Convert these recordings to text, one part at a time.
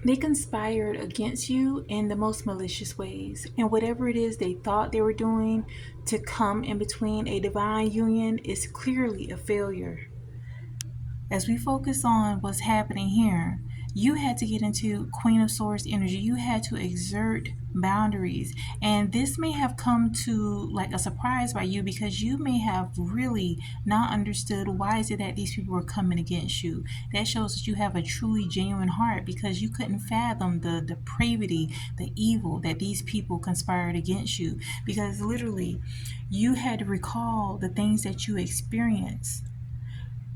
They conspired against you in the most malicious ways, and whatever it is they thought they were doing to come in between a divine union is clearly a failure. As we focus on what's happening here, you had to get into Queen of Swords energy. You had to exert boundaries. And this may have come to like a surprise by you because you may have really not understood why is it that these people were coming against you. That shows that you have a truly genuine heart because you couldn't fathom the depravity, the evil that these people conspired against you. Because literally, you had to recall the things that you experienced,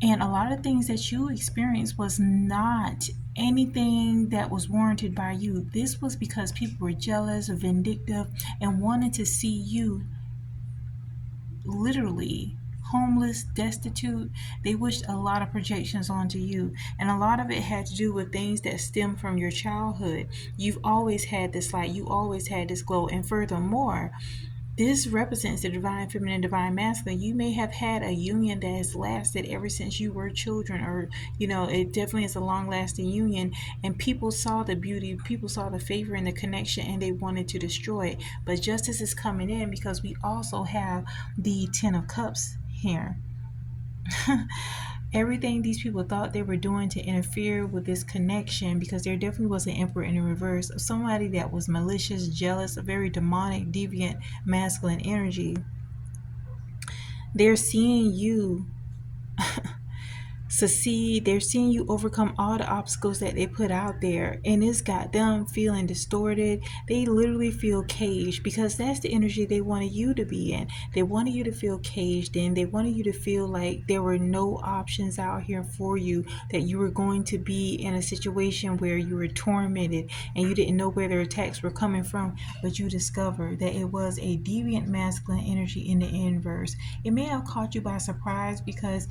and a lot of things that you experienced was not anything that was warranted by you. This was because people were jealous, vindictive, and wanted to see you literally homeless, destitute. They wished a lot of projections onto you. And a lot of it had to do with things that stem from your childhood. You've always had this light, you always had this glow. And furthermore, this represents the divine feminine and divine masculine. You may have had a union that has lasted ever since you were children, or, it definitely is a long lasting union. And people saw the beauty, people saw the favor in the connection, and they wanted to destroy it. But justice is coming in because we also have the Ten of Cups here. Everything these people thought they were doing to interfere with this connection, because there definitely was an emperor in the reverse of somebody that was malicious, jealous, a very demonic, deviant, masculine energy. They're seeing you succeed. They're seeing you overcome all the obstacles that they put out there, and it's got them feeling distorted. They literally feel caged because that's the energy they wanted you to be in. They wanted you to feel caged in. They wanted you to feel like there were no options out here for you, that you were going to be in a situation where you were tormented and you didn't know where their attacks were coming from. But you discovered that it was a deviant masculine energy in the inverse. It may have caught you by surprise because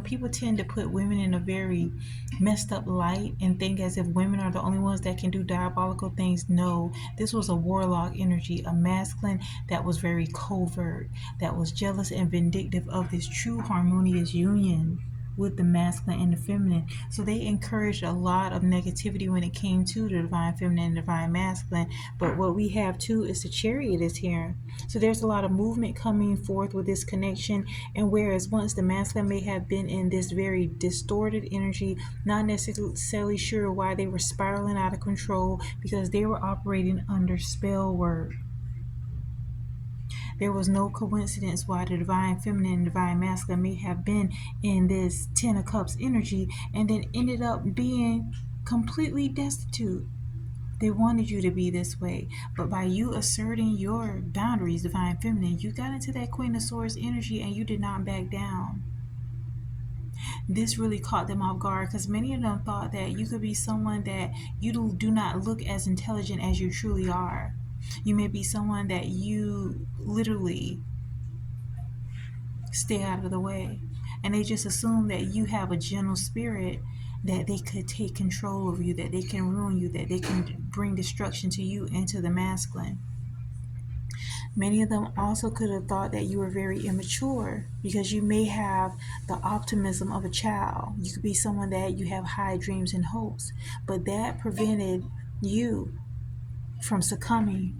people tend to put women in a very messed up light and think as if women are the only ones that can do diabolical things. No, this was a warlock energy, a masculine that was very covert, that was jealous and vindictive of this true harmonious union with the masculine and the feminine. So they encouraged a lot of negativity when it came to the divine feminine and divine masculine. But what we have too is the chariot is here. So there's a lot of movement coming forth with this connection. And whereas once the masculine may have been in this very distorted energy, not necessarily sure why they were spiraling out of control, because they were operating under spell work. There was no coincidence why the divine feminine and divine masculine may have been in this Ten of Cups energy and then ended up being completely destitute. They wanted you to be this way, but by you asserting your boundaries, divine feminine, you got into that Queen of Swords energy and you did not back down. This really caught them off guard because many of them thought that you could be someone that you do not look as intelligent as you truly are. You may be someone that you literally stay out of the way. And they just assume that you have a gentle spirit, that they could take control of you, that they can ruin you, that they can bring destruction to you and to the masculine. Many of them also could have thought that you were very immature because you may have the optimism of a child. You could be someone that you have high dreams and hopes, but that prevented you from succumbing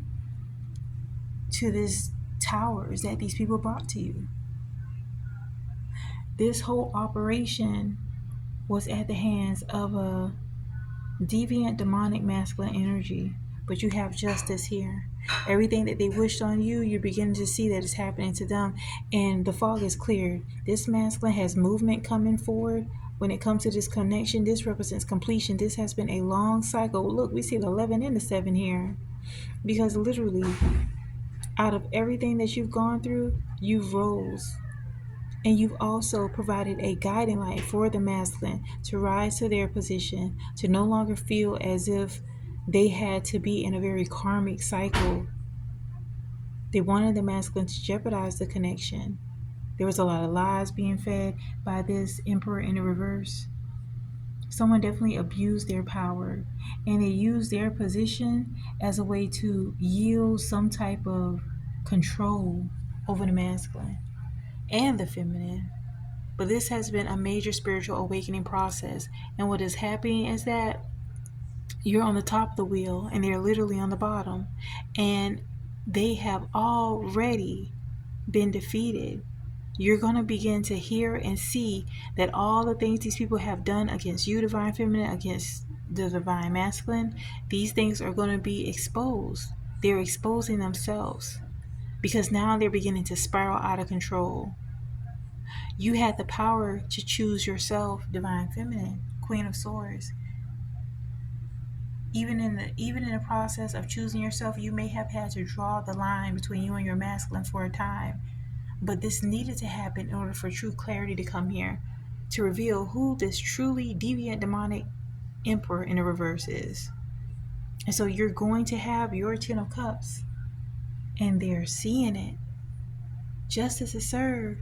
to these towers that these people brought to you. This whole operation was at the hands of a deviant, demonic, masculine energy. But you have justice here. Everything that they wished on you, you're beginning to see that it's happening to them. And the fog is cleared. This masculine has movement coming forward. When it comes to this connection, this represents completion. This has been a long cycle. Look, we see the 11 and the 7 here. Because literally, out of everything that you've gone through, you've rose. And you've also provided a guiding light for the masculine to rise to their position, to no longer feel as if they had to be in a very karmic cycle. They wanted the masculine to jeopardize the connection. There was a lot of lies being fed by this emperor in the reverse. Someone definitely abused their power, and they used their position as a way to yield some type of control over the masculine and the feminine. But this has been a major spiritual awakening process. And what is happening is that You're on the top of the wheel and they're literally on the bottom. And they have already been defeated. You're going to begin to hear and see that all the things these people have done against you, divine feminine, against the divine masculine, these things are going to be exposed. They're exposing themselves because now they're beginning to spiral out of control. You had the power to choose yourself, divine feminine, Queen of Swords. Even in the process of choosing yourself, you may have had to draw the line between you and your masculine for a time. But this needed to happen in order for true clarity to come here, to reveal who this truly deviant demonic emperor in the reverse is. And so you're going to have your Ten of Cups, and they're seeing it. Justice is served.